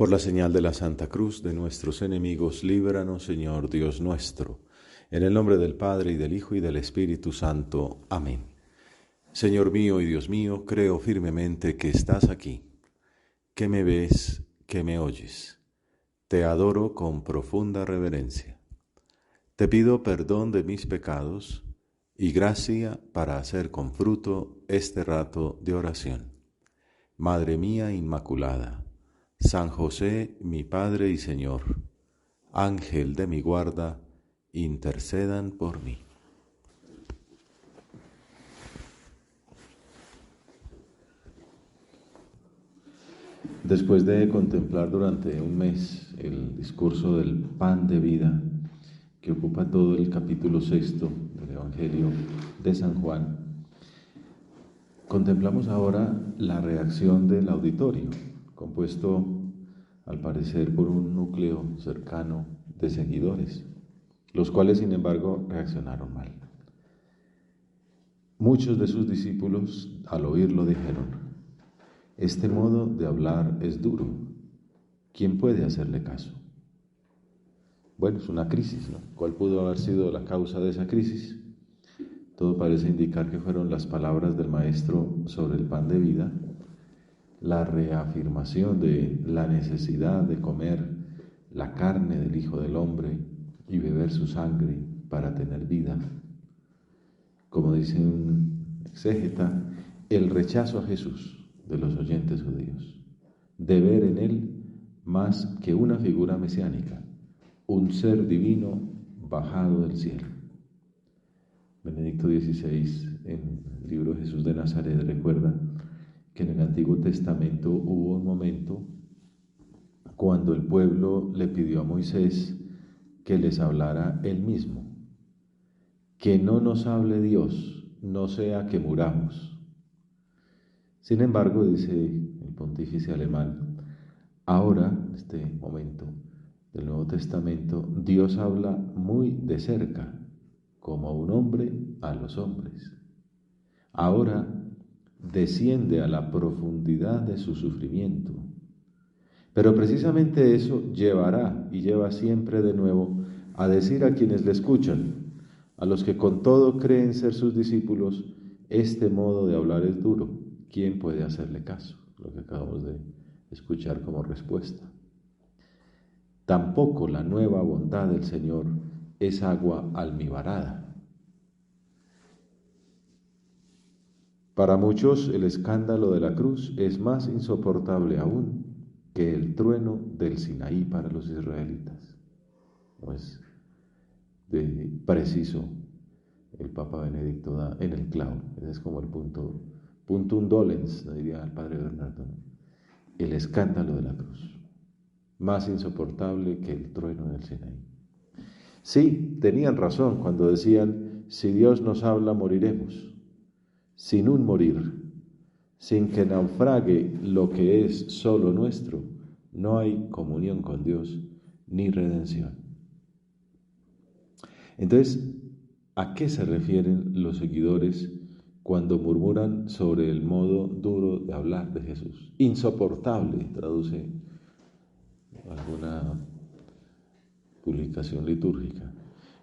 Por la señal de la Santa Cruz de nuestros enemigos, líbranos, Señor Dios nuestro. En el nombre del Padre, y del Hijo, y del Espíritu Santo. Amén. Señor mío y Dios mío, creo firmemente que estás aquí, que me ves, que me oyes. Te adoro con profunda reverencia. Te pido perdón de mis pecados y gracia para hacer con fruto este rato de oración. Madre mía Inmaculada, San José, mi Padre y Señor, Ángel de mi guarda, intercedan por mí. Después de contemplar durante un mes el discurso del pan de vida, que ocupa todo el capítulo 6 del Evangelio de San Juan, contemplamos ahora la reacción del auditorio, compuesto al parecer por un núcleo cercano de seguidores, los cuales sin embargo reaccionaron mal. Muchos de sus discípulos al oírlo dijeron: este modo de hablar es duro, ¿quién puede hacerle caso? Bueno, es una crisis, ¿no? ¿Cuál pudo haber sido la causa de esa crisis? Todo parece indicar que fueron las palabras del Maestro sobre el pan de vida, la reafirmación de la necesidad de comer la carne del Hijo del Hombre y beber su sangre para tener vida. Como dice un exégeta, el rechazo a Jesús de los oyentes judíos, de ver en él más que una figura mesiánica, un ser divino bajado del cielo. Benedicto XVI, en el libro Jesús de Nazaret, recuerda que en el Antiguo Testamento hubo un momento cuando el pueblo le pidió a Moisés que les hablara él mismo, que no nos hable Dios, no sea que muramos. Sin embargo, dice el pontífice alemán, ahora, en este momento del Nuevo Testamento, Dios habla muy de cerca, como un hombre a los hombres. Ahora desciende a la profundidad de su sufrimiento. Pero precisamente eso llevará y lleva siempre de nuevo a decir a quienes le escuchan, a los que con todo creen ser sus discípulos, este modo de hablar es duro. ¿Quién puede hacerle caso? Lo que acabamos de escuchar como respuesta. Tampoco la nueva bondad del Señor es agua almibarada. Para muchos el escándalo de la cruz es más insoportable aún que el trueno del Sinaí para los israelitas. No es preciso el Papa Benedicto da en el clavo. Ese es como el puntum dolens, diría el Padre Bernardo. El escándalo de la cruz, más insoportable que el trueno del Sinaí. Sí, tenían razón cuando decían, si Dios nos habla, moriremos. Sin un morir, sin que naufrague lo que es solo nuestro, no hay comunión con Dios ni redención. Entonces, ¿a qué se refieren los seguidores cuando murmuran sobre el modo duro de hablar de Jesús? Insoportable, traduce alguna publicación litúrgica.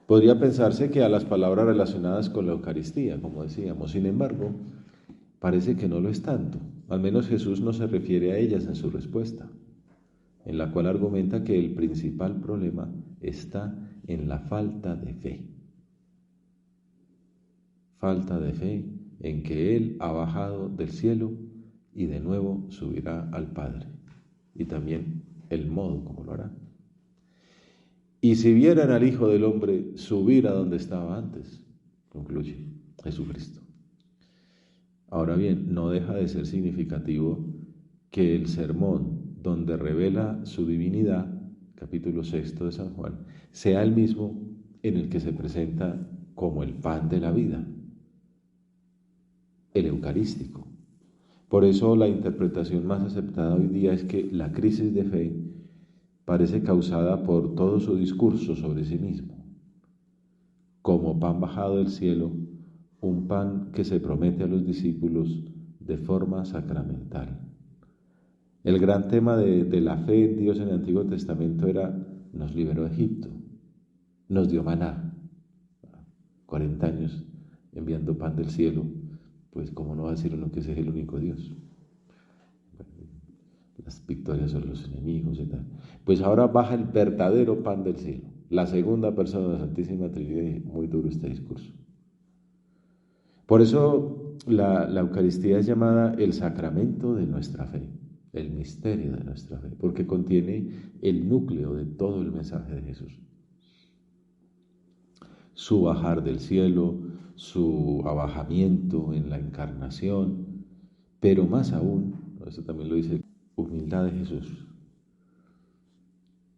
Podría pensarse que a las palabras relacionadas con la Eucaristía, como decíamos. Sin embargo, parece que no lo es tanto. Al menos Jesús no se refiere a ellas en su respuesta, en la cual argumenta que el principal problema está en la falta de fe. Falta de fe en que Él ha bajado del cielo y de nuevo subirá al Padre. Y también el modo como lo hará. Y si vieran al Hijo del Hombre subir a donde estaba antes, concluye Jesucristo. Ahora bien, no deja de ser significativo que el sermón donde revela su divinidad, capítulo 6 de San Juan, sea el mismo en el que se presenta como el pan de la vida, el eucarístico. Por eso la interpretación más aceptada hoy día es que la crisis de fe parece causada por todo su discurso sobre sí mismo. Como pan bajado del cielo, un pan que se promete a los discípulos de forma sacramental. El gran tema de la fe en Dios en el Antiguo Testamento era, nos liberó de Egipto, nos dio maná, 40 años enviando pan del cielo, pues cómo no va a decir uno que ese es el único Dios. Las victorias sobre los enemigos y tal. Pues ahora baja el verdadero pan del cielo, la segunda persona de la Santísima Trinidad, y muy duro este discurso. Por eso la Eucaristía es llamada el sacramento de nuestra fe, el misterio de nuestra fe, porque contiene el núcleo de todo el mensaje de Jesús. Su bajar del cielo, su abajamiento en la encarnación, pero más aún, eso también lo dice, humildad de Jesús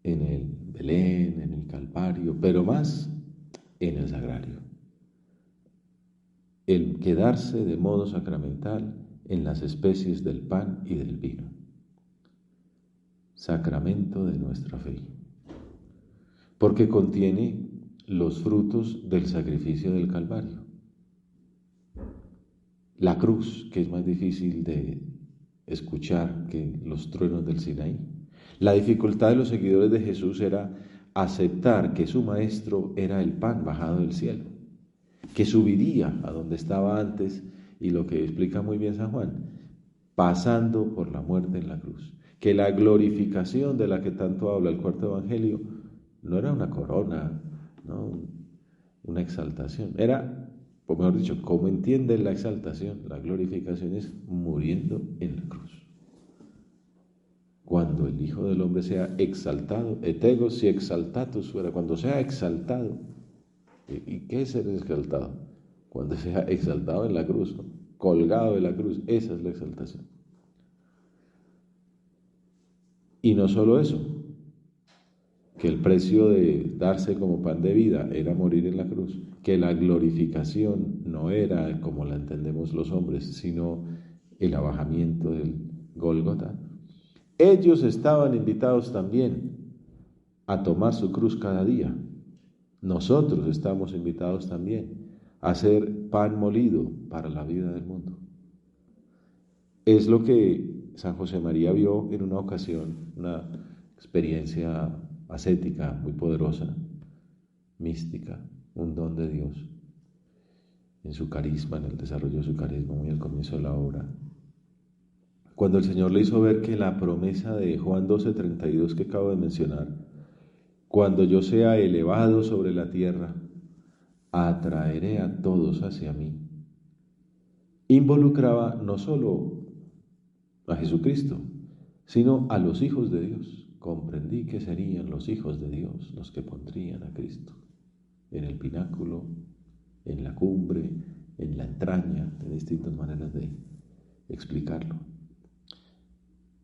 en el Belén, en el Calvario, pero más en el sagrario. El quedarse de modo sacramental en las especies del pan y del vino. Sacramento de nuestra fe. Porque contiene los frutos del sacrificio del Calvario. La cruz, que es más difícil de escuchar que los truenos del Sinaí. La dificultad de los seguidores de Jesús era aceptar que su maestro era el pan bajado del cielo, que subiría a donde estaba antes, y lo que explica muy bien San Juan, pasando por la muerte en la cruz, que la glorificación de la que tanto habla el cuarto evangelio no era una corona, no una exaltación, era, o mejor dicho, ¿cómo entienden la exaltación? La glorificación es muriendo en la cruz. Cuando el Hijo del Hombre sea exaltado, et ego si exaltatus fuera, cuando sea exaltado. ¿Y qué es ser exaltado? Cuando sea exaltado en la cruz, ¿no? Colgado de la cruz, esa es la exaltación. Y no solo eso, que el precio de darse como pan de vida era morir en la cruz, que la glorificación no era como la entendemos los hombres, sino el abajamiento del Gólgota. Ellos estaban invitados también a tomar su cruz cada día. Nosotros estamos invitados también a ser pan molido para la vida del mundo. Es lo que San José María vio en una ocasión, una experiencia ascética muy poderosa, mística, un don de Dios, en su carisma, en el desarrollo de su carisma, muy al comienzo de la obra. Cuando el Señor le hizo ver que la promesa de Juan 12:32 que acabo de mencionar, cuando yo sea elevado sobre la tierra, atraeré a todos hacia mí, involucraba no solo a Jesucristo, sino a los hijos de Dios. Comprendí que serían los hijos de Dios los que pondrían a Cristo en el pináculo, en la cumbre, en la entraña, de distintas maneras de explicarlo.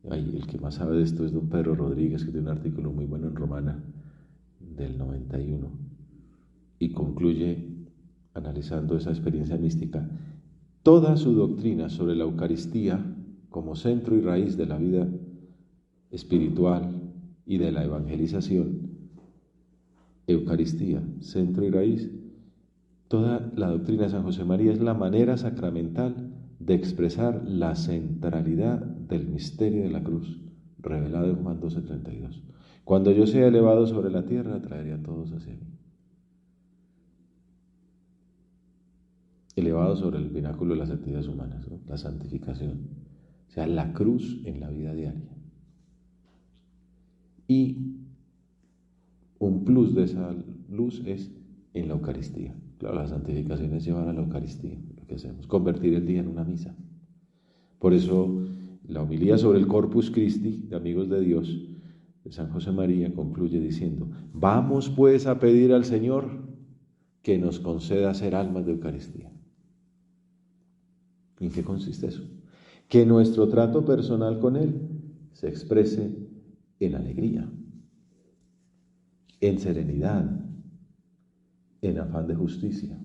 El que más sabe de esto es don Pedro Rodríguez, que tiene un artículo muy bueno en Romana del 91 y concluye analizando esa experiencia mística. Toda su doctrina sobre la Eucaristía como centro y raíz de la vida espiritual y de la evangelización, Eucaristía, centro y raíz, toda la doctrina de San José María es la manera sacramental de expresar la centralidad del misterio de la cruz, revelado en Juan 12:32. Cuando yo sea elevado sobre la tierra, traeré a todos hacia mí. Elevado sobre el pináculo de las actividades humanas, ¿no? La santificación, o sea, la cruz en la vida diaria. Y un plus de esa luz es en la Eucaristía. Claro, la santificación es llevar a la Eucaristía, lo que hacemos, convertir el día en una misa. Por eso, la homilía sobre el Corpus Christi, de Amigos de Dios, de San José María, concluye diciendo: vamos pues a pedir al Señor que nos conceda ser almas de Eucaristía. ¿En qué consiste eso? Que nuestro trato personal con Él se exprese en alegría, en serenidad, en afán de justicia.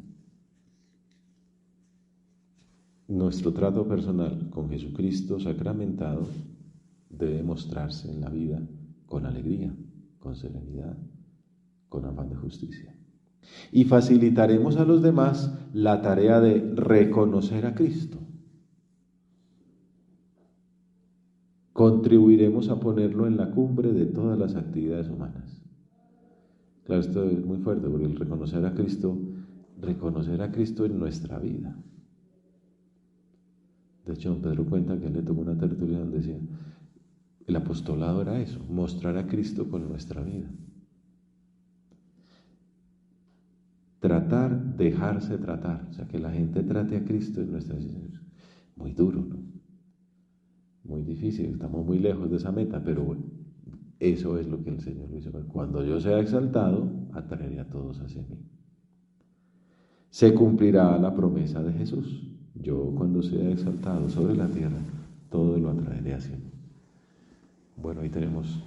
Nuestro trato personal con Jesucristo sacramentado debe mostrarse en la vida con alegría, con serenidad, con afán de justicia. Y facilitaremos a los demás la tarea de reconocer a Cristo contribuiremos a ponerlo en la cumbre de todas las actividades humanas. Claro, esto es muy fuerte, porque el reconocer a Cristo en nuestra vida. De hecho, don Pedro cuenta que él le tocó una tertulia donde decía, el apostolado era eso, mostrar a Cristo con nuestra vida. Tratar, dejarse tratar, o sea, que la gente trate a Cristo en nuestra vida. Muy duro, ¿no? Muy difícil, estamos muy lejos de esa meta, pero bueno, eso es lo que el Señor hizo. Cuando yo sea exaltado, atraeré a todos hacia mí. Se cumplirá la promesa de Jesús. Yo, cuando sea exaltado sobre la tierra, todo lo atraeré hacia mí. Bueno, ahí tenemos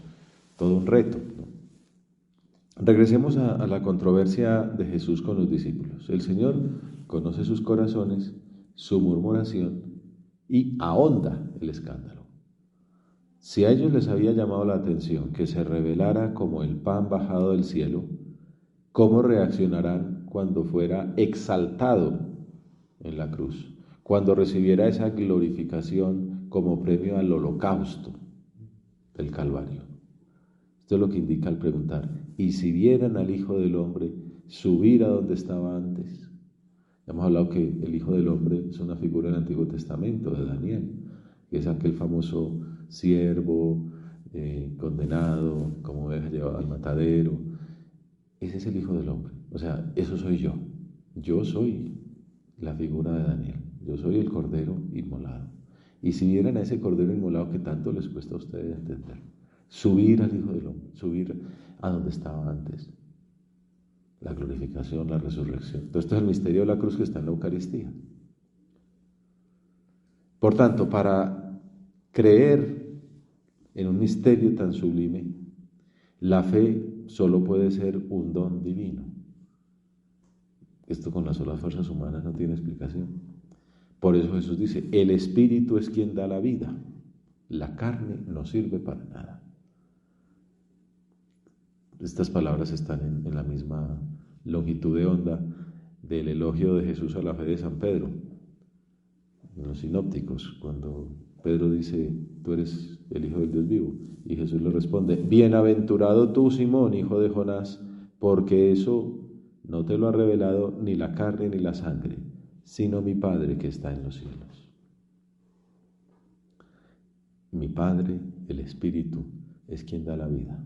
todo un reto, ¿no? Regresemos a la controversia de Jesús con los discípulos. El Señor conoce sus corazones, su murmuración y ahonda el escándalo. Si a ellos les había llamado la atención que se revelara como el pan bajado del cielo, ¿cómo reaccionarán cuando fuera exaltado en la cruz? Cuando recibiera esa glorificación como premio al holocausto del Calvario. Esto es lo que indica al preguntar, ¿y si vieran al Hijo del Hombre subir a donde estaba antes? Hemos hablado que el Hijo del Hombre es una figura del Antiguo Testamento, de Daniel, que es aquel famoso siervo condenado, como oveja llevado al matadero. Ese es el Hijo del Hombre, o sea, eso soy yo. Yo soy la figura de Daniel, yo soy el Cordero inmolado. Y si vieran a ese Cordero inmolado que tanto les cuesta a ustedes entender, subir al Hijo del Hombre, subir a donde estaba antes, la glorificación, la resurrección. Entonces, este es el misterio de la cruz que está en la Eucaristía. Por tanto, para creer en un misterio tan sublime, la fe solo puede ser un don divino. Esto con las solas fuerzas humanas no tiene explicación. Por eso Jesús dice, el Espíritu es quien da la vida, la carne no sirve para nada. Estas palabras están en la misma longitud de onda del elogio de Jesús a la fe de San Pedro, en los sinópticos, cuando Pedro dice, tú eres el Hijo del Dios vivo, y Jesús le responde, bienaventurado tú, Simón, hijo de Jonás, porque eso no te lo ha revelado ni la carne ni la sangre, sino mi Padre que está en los cielos. Mi Padre, el Espíritu, es quien da la vida.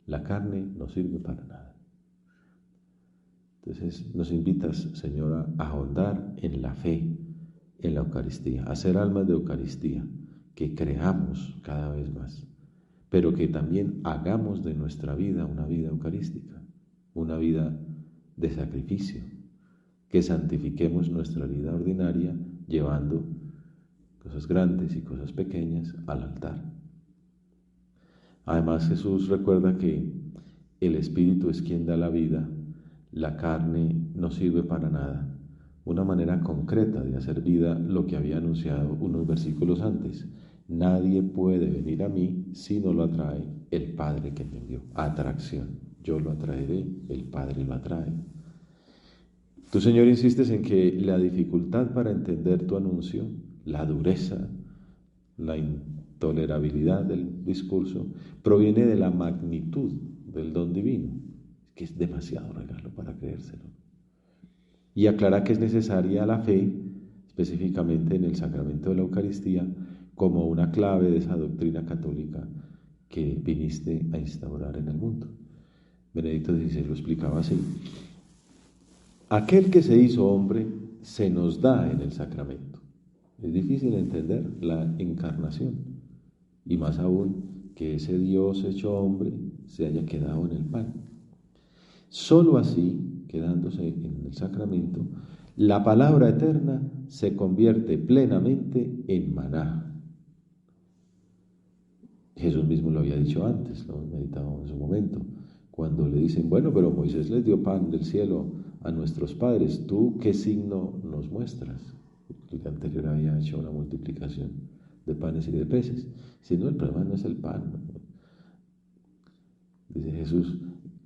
La carne no sirve para nada. Entonces nos invitas, Señora, a ahondar en la fe, en la Eucaristía, a ser almas de Eucaristía, que creamos cada vez más, pero que también hagamos de nuestra vida una vida eucarística, una vida de sacrificio, que santifiquemos nuestra vida ordinaria llevando cosas grandes y cosas pequeñas al altar. Además, Jesús recuerda que el Espíritu es quien da la vida, la carne no sirve para nada. Una manera concreta de hacer vida lo que había anunciado unos versículos antes. Nadie puede venir a mí si no lo atrae el Padre que me envió. Atracción. Yo lo atraeré, el Padre lo atrae. Tú, Señor, insistes en que la dificultad para entender tu anuncio, la dureza, la intolerabilidad del discurso, proviene de la magnitud del don divino, que es demasiado regalo para creérselo. Y aclara que es necesaria la fe, específicamente en el sacramento de la Eucaristía, como una clave de esa doctrina católica que viniste a instaurar en el mundo. Benedicto XVI lo explicaba así. Aquel que se hizo hombre se nos da en el sacramento. Es difícil entender la encarnación, y más aún que ese Dios hecho hombre se haya quedado en el pan. Solo así, quedándose en el sacramento, la palabra eterna se convierte plenamente en maná. Jesús mismo lo había dicho antes, lo meditábamos en su momento, cuando le dicen, bueno, pero Moisés les dio pan del cielo a nuestros padres, ¿tú qué signo nos muestras? El anterior había hecho una multiplicación de panes y de peces. Si no, el problema no es el pan. Dice Jesús,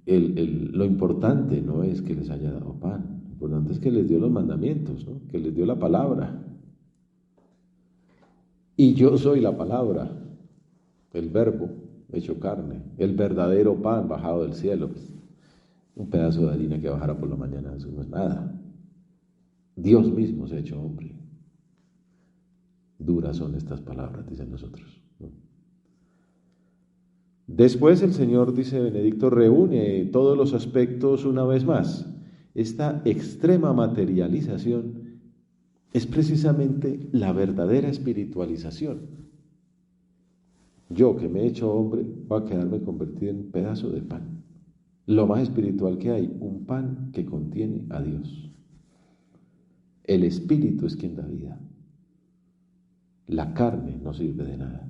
lo importante no es que les haya dado pan, lo importante es que les dio los mandamientos, ¿no? Que les dio la palabra. Y yo soy la palabra. el verbo hecho carne, el verdadero pan bajado del cielo. Pues, un pedazo de harina que bajara por la mañana, eso no es nada. Dios mismo se ha hecho hombre. Duras son estas palabras, dicen nosotros, ¿no? Después el Señor, dice Benedicto, reúne todos los aspectos una vez más. Esta extrema materialización es precisamente la verdadera espiritualización. Yo, que me he hecho hombre, voy a quedarme convertido en un pedazo de pan. Lo más espiritual que hay, un pan que contiene a Dios. El Espíritu es quien da vida. La carne no sirve de nada.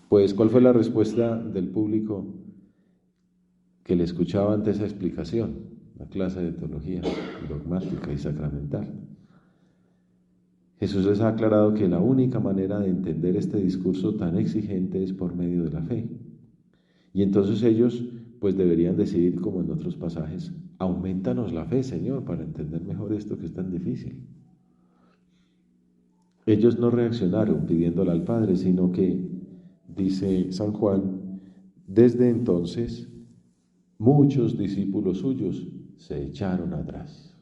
Pues, ¿cuál fue la respuesta del público que le escuchaba ante esa explicación? La clase de teología dogmática y sacramental. Jesús les ha aclarado que la única manera de entender este discurso tan exigente es por medio de la fe. Y entonces ellos, pues deberían decidir, como en otros pasajes, aumentanos la fe, Señor, para entender mejor esto que es tan difícil. Ellos no reaccionaron pidiéndole al Padre, sino que, dice San Juan, desde entonces muchos discípulos suyos se echaron atrás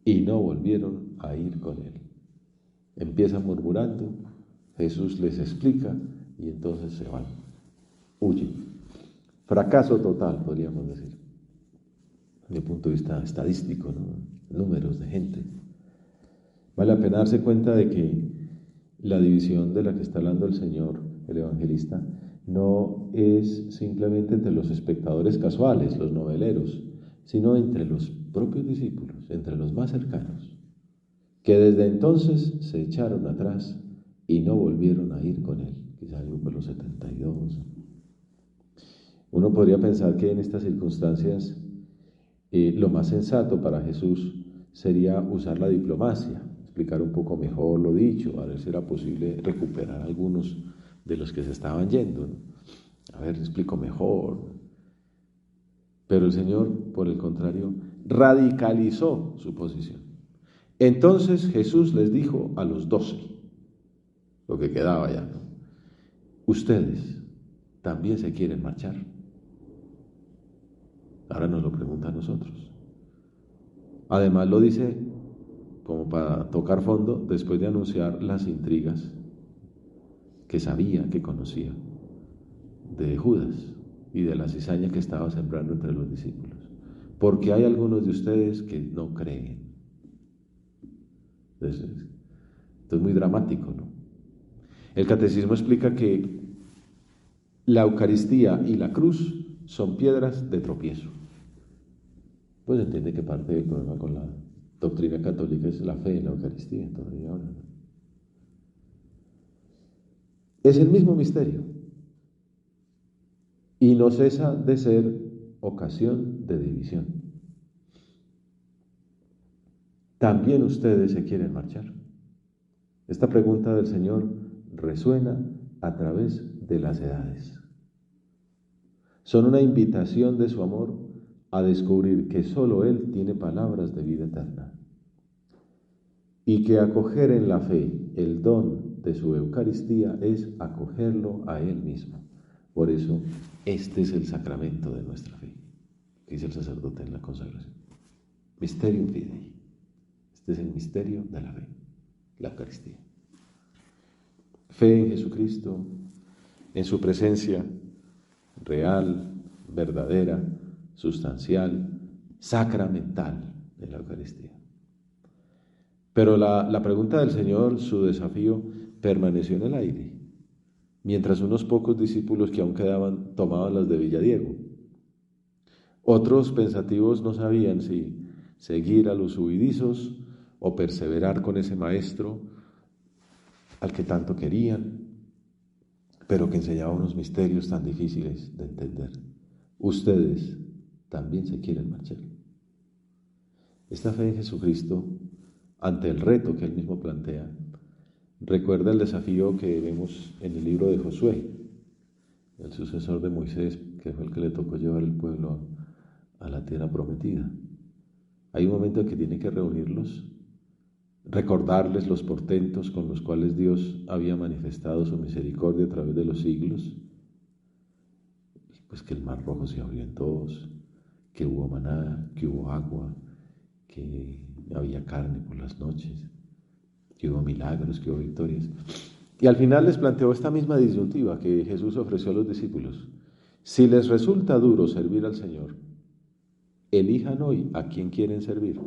y no volvieron a ir con él. Empiezan murmurando, Jesús les explica y entonces se van, huyen. Fracaso total, podríamos decir, desde el punto de vista estadístico, ¿no? Números de gente. Vale la pena darse cuenta de que la división de la que está hablando el Señor, el evangelista, no es simplemente entre los espectadores casuales, los noveleros, sino entre los propios discípulos, entre los más cercanos, que desde entonces se echaron atrás y no volvieron a ir con él, quizá el grupo de los 72. Uno podría pensar que en estas circunstancias lo más sensato para Jesús sería usar la diplomacia, explicar un poco mejor lo dicho, a ver si era posible recuperar algunos de los que se estaban yendo, ¿no? A ver, explico mejor. Pero el Señor, por el contrario, radicalizó su posición. Entonces Jesús les dijo a los 12, lo que quedaba ya, ¿no? Ustedes también se quieren marchar. Ahora nos lo pregunta a nosotros. Además lo dice como para tocar fondo, después de anunciar las intrigas que sabía, que conocía, de Judas y de la cizaña que estaba sembrando entre los discípulos. Porque hay algunos de ustedes que no creen. Entonces, esto es muy dramático, ¿no? El catecismo explica que la Eucaristía y la cruz son piedras de tropiezo. Pues entiende que parte del problema con la doctrina católica es la fe en la Eucaristía, todavía ahora, ¿no? Es el mismo misterio y no cesa de ser ocasión de división. ¿También ustedes se quieren marchar? Esta pregunta del Señor resuena a través de las edades. Son una invitación de su amor a descubrir que solo Él tiene palabras de vida eterna y que acoger en la fe el don de su Eucaristía es acogerlo a Él mismo. Por eso, este es el sacramento de nuestra fe, que dice el sacerdote en la consagración. Mysterium Fidei. Este es el misterio de la fe, la Eucaristía. Fe en Jesucristo, en su presencia real, verdadera, sustancial, sacramental de la Eucaristía. Pero la pregunta del Señor, su desafío, permaneció en el aire, mientras unos pocos discípulos que aún quedaban tomaban las de Villadiego. Otros pensativos no sabían si seguir a los huidizos o perseverar con ese maestro al que tanto querían, pero que enseñaba unos misterios tan difíciles de entender. Ustedes también se quieren marchar. Esta fe en Jesucristo, ante el reto que él mismo plantea, recuerda el desafío que vemos en el libro de Josué, el sucesor de Moisés, que fue el que le tocó llevar el pueblo a la tierra prometida. Hay un momento en que tiene que reunirlos recordarles los portentos con los cuales Dios había manifestado su misericordia a través de los siglos, pues que el Mar Rojo se abrió en dos, que hubo maná, que hubo agua, que había carne por las noches, que hubo milagros, que hubo victorias. Y al final les planteó esta misma disyuntiva que Jesús ofreció a los discípulos. Si les resulta duro servir al Señor, elijan hoy a quién quieren servir.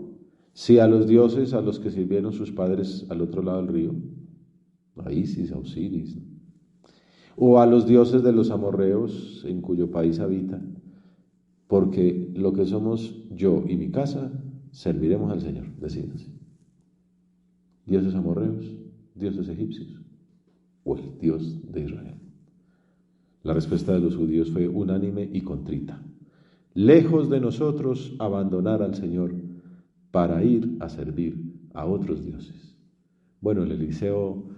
Si a los dioses a los que sirvieron sus padres al otro lado del río, a Isis, a Osiris, o a los dioses de los amorreos en cuyo país habitan, porque lo que somos yo y mi casa, serviremos al Señor, decídense. Dioses amorreos, dioses egipcios, o el Dios de Israel. La respuesta de los judíos fue unánime y contrita. Lejos de nosotros abandonar al Señor para ir a servir a otros dioses. Bueno, el Eliseo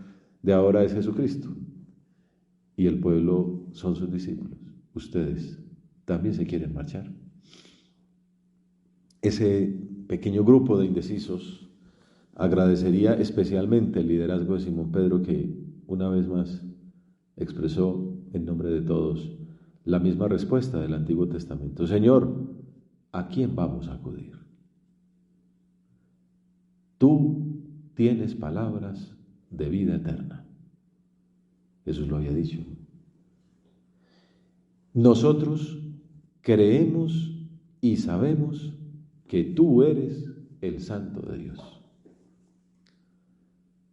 de ahora es Jesucristo y el pueblo son sus discípulos. Ustedes también se quieren marchar. Ese pequeño grupo de indecisos agradecería especialmente el liderazgo de Simón Pedro, que una vez más expresó en nombre de todos la misma respuesta del Antiguo Testamento. Señor, ¿a quién vamos a acudir? Tú tienes palabras de vida eterna. Jesús lo había dicho. Nosotros creemos y sabemos que tú eres el Santo de Dios.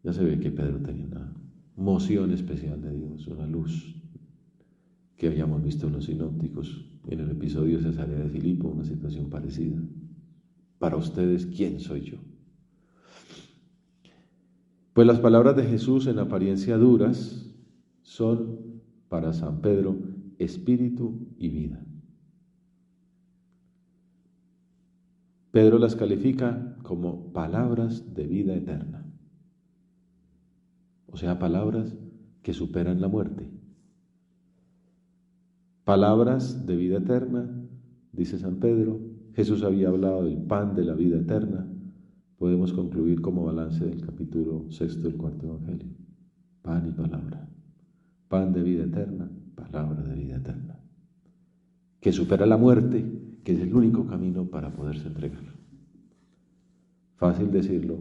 Ya se ve que Pedro tenía una moción especial de Dios, una luz que habíamos visto en los sinópticos, en el episodio de Cesarea de Filipo, una situación parecida. Para ustedes, ¿quién soy yo? Pues las palabras de Jesús, en apariencia duras, son para San Pedro espíritu y vida. Pedro las califica como palabras de vida eterna, o sea, palabras que superan la muerte. Palabras de vida eterna, dice San Pedro. Jesús había hablado del pan de la vida eterna. Podemos concluir como balance del capítulo 6 del cuarto evangelio. Pan y palabra. Pan de vida eterna, palabra de vida eterna. Que supera la muerte, que es el único camino para poderse entregar. Fácil decirlo,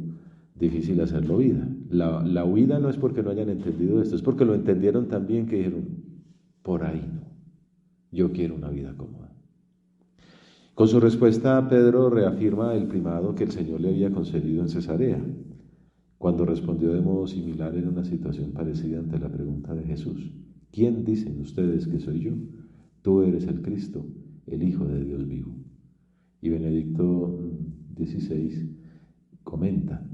difícil hacerlo vida. La huida no es porque no hayan entendido esto, es porque lo entendieron también, que dijeron, por ahí no. Yo quiero una vida cómoda. Con su respuesta, Pedro reafirma el primado que el Señor le había concedido en Cesarea, cuando respondió de modo similar en una situación parecida ante la pregunta de Jesús. ¿Quién dicen ustedes que soy yo? Tú eres el Cristo, el Hijo de Dios vivo. Y Benedicto XVI comenta,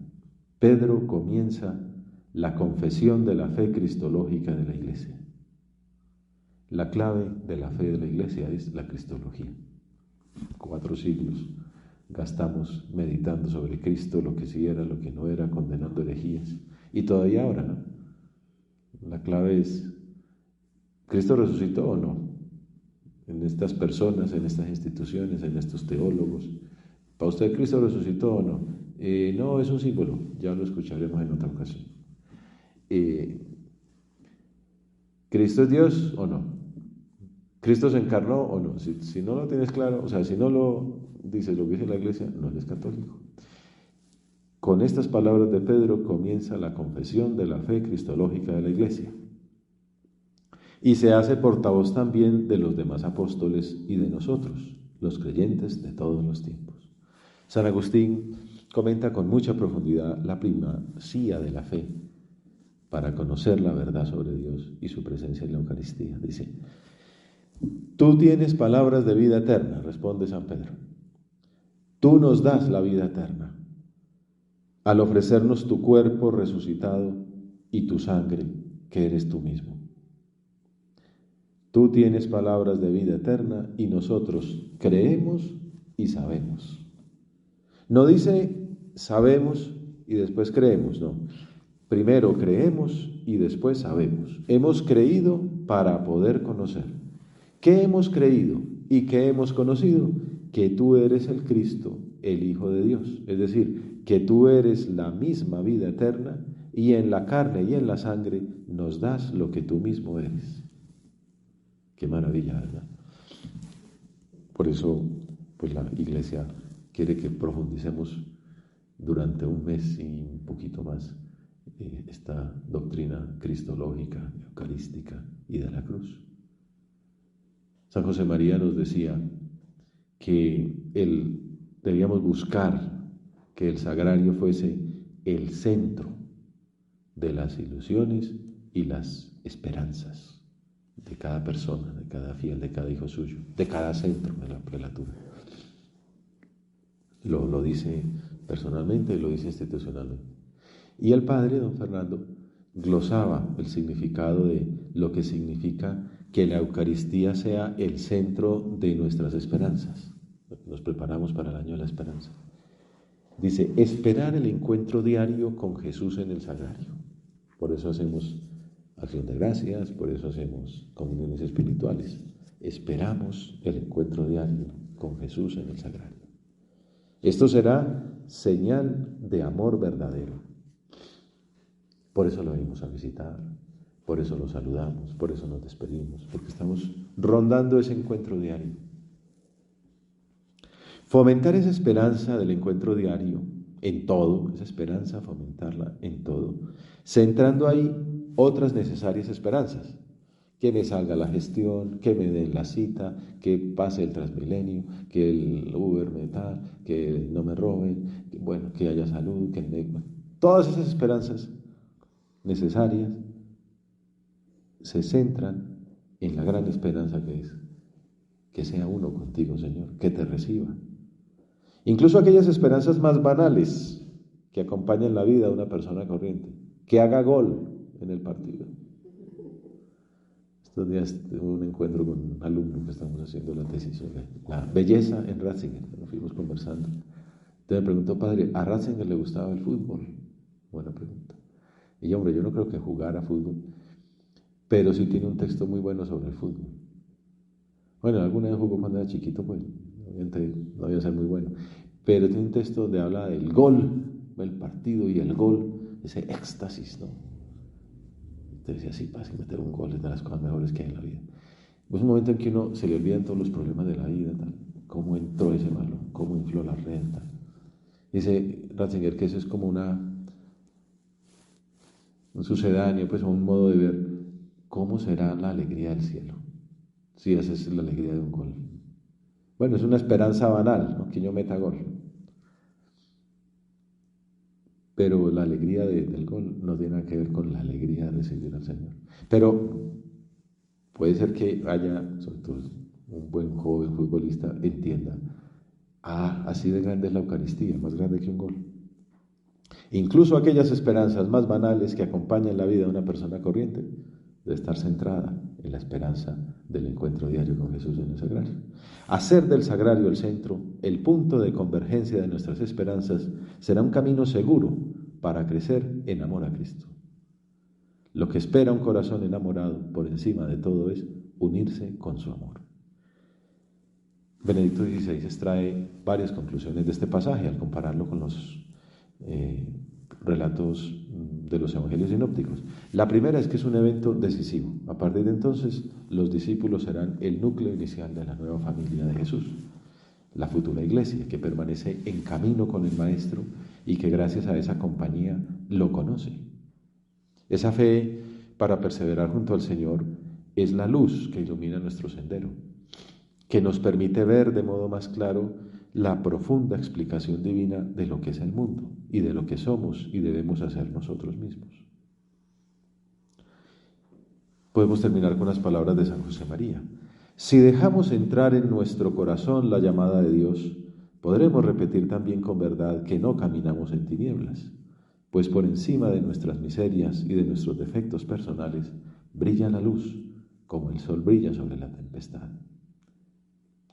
Pedro comienza la confesión de la fe cristológica de la Iglesia. La clave de la fe de la Iglesia es la cristología. 4 siglos gastamos meditando sobre Cristo, lo que sí era, lo que no era, condenando herejías. Y todavía ahora, ¿no? La clave es, ¿Cristo resucitó o no? En estas personas, en estas instituciones, en estos teólogos. ¿Para usted Cristo resucitó o no? No, es un símbolo, ya lo escucharemos en otra ocasión. ¿Cristo es Dios o no? ¿Cristo se encarnó o no? Si no lo tienes claro, o sea, si no lo dice lo que dice la Iglesia, no eres católico. Con estas palabras de Pedro comienza la confesión de la fe cristológica de la Iglesia. Y se hace portavoz también de los demás apóstoles y de nosotros, los creyentes de todos los tiempos. San Agustín comenta con mucha profundidad la primacía de la fe para conocer la verdad sobre Dios y su presencia en la Eucaristía. Dice, tú tienes palabras de vida eterna, responde San Pedro. Tú nos das la vida eterna al ofrecernos tu cuerpo resucitado y tu sangre, que eres tú mismo. Tú tienes palabras de vida eterna y nosotros creemos y sabemos. No dice sabemos y después creemos, no. Primero creemos y después sabemos. Hemos creído para poder conocer. ¿Qué hemos creído y qué hemos conocido? Que tú eres el Cristo, el Hijo de Dios. Es decir, que tú eres la misma vida eterna y en la carne y en la sangre nos das lo que tú mismo eres. Qué maravilla, ¿verdad? Por eso, pues la Iglesia quiere que profundicemos durante un mes y un poquito más esta doctrina cristológica, eucarística y de la cruz. San José María nos decía que debíamos buscar que el sagrario fuese el centro de las ilusiones y las esperanzas de cada persona, de cada fiel, de cada hijo suyo, de cada centro de la prelatura. Lo dice personalmente y lo dice institucionalmente. Y el padre, don Fernando, glosaba el significado de lo que significa que la Eucaristía sea el centro de nuestras esperanzas. Nos preparamos para el año de la esperanza. Dice, esperar el encuentro diario con Jesús en el sagrario. Por eso hacemos acción de gracias, por eso hacemos comuniones espirituales. Esperamos el encuentro diario con Jesús en el sagrario. Esto será señal de amor verdadero. Por eso lo venimos a visitar, por eso lo saludamos, por eso nos despedimos, porque estamos rondando ese encuentro diario. Fomentar esa esperanza del encuentro diario en todo, esa esperanza, fomentarla en todo, centrando ahí otras necesarias esperanzas. Que me salga la gestión, que me den la cita, que pase el Transmilenio, que el Uber me tal, que no me roben, que haya salud, todas esas esperanzas necesarias se centran en la gran esperanza que es que sea uno contigo, Señor, que te reciba. Incluso aquellas esperanzas más banales que acompañan la vida de una persona corriente, que haga gol en el partido. Estos días tuve un encuentro con un alumno que estamos haciendo la tesis sobre la belleza en Ratzinger, nos fuimos conversando. Entonces me preguntó, padre, ¿a Ratzinger le gustaba el fútbol? Buena pregunta. Y yo, hombre, yo no creo que jugara fútbol, pero sí tiene un texto muy bueno sobre el fútbol. Bueno, alguna vez jugó cuando era chiquito, pues, obviamente no iba a ser muy bueno, pero tiene un texto donde habla del gol, el partido y el gol, ese éxtasis, ¿no? Te decía, sí, para meter un gol es de las cosas mejores que hay en la vida. Es un momento en que uno se le olvidan todos los problemas de la vida, tal, cómo entró ese balón, cómo infló la red, tal. Dice Ratzinger que eso es como un sucedáneo, pues un modo de ver cómo será la alegría del cielo, si esa es la alegría de un gol. Bueno, es una esperanza banal, ¿no? Que yo meta gol. Pero la alegría del gol no tiene nada que ver con la alegría de recibir al Señor. Pero puede ser que haya, sobre todo un buen joven futbolista, entienda, así de grande es la Eucaristía, más grande que un gol. Incluso aquellas esperanzas más banales que acompañan la vida de una persona corriente, debe estar centrada en la esperanza del encuentro diario con Jesús en el sagrario. Hacer del sagrario el centro, el punto de convergencia de nuestras esperanzas, será un camino seguro para crecer en amor a Cristo. Lo que espera un corazón enamorado por encima de todo es unirse con su amor. Benedicto XVI extrae varias conclusiones de este pasaje al compararlo con los relatos de los evangelios sinópticos. La primera es que es un evento decisivo. A partir de entonces, los discípulos serán el núcleo inicial de la nueva familia de Jesús, la futura iglesia, que permanece en camino con el Maestro y que gracias a esa compañía lo conoce. Esa fe para perseverar junto al Señor es la luz que ilumina nuestro sendero, que nos permite ver de modo más claro la profunda explicación divina de lo que es el mundo y de lo que somos y debemos hacer nosotros mismos. Podemos terminar con las palabras de San José María. Si dejamos entrar en nuestro corazón la llamada de Dios, podremos repetir también con verdad que no caminamos en tinieblas, pues por encima de nuestras miserias y de nuestros defectos personales brilla la luz, como el sol brilla sobre la tempestad.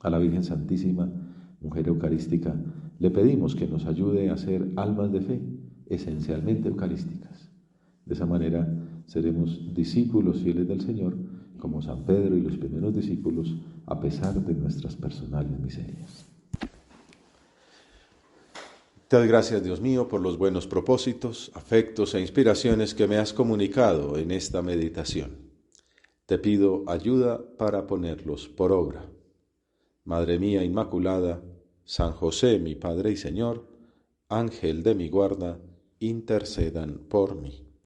A la Virgen Santísima, Mujer Eucarística, le pedimos que nos ayude a ser almas de fe, esencialmente eucarísticas. De esa manera seremos discípulos fieles del Señor, como San Pedro y los primeros discípulos, a pesar de nuestras personales miserias. Te doy gracias, Dios mío, por los buenos propósitos, afectos e inspiraciones que me has comunicado en esta meditación. Te pido ayuda para ponerlos por obra. Madre mía Inmaculada, San José, mi Padre y Señor, Ángel de mi guarda, intercedan por mí.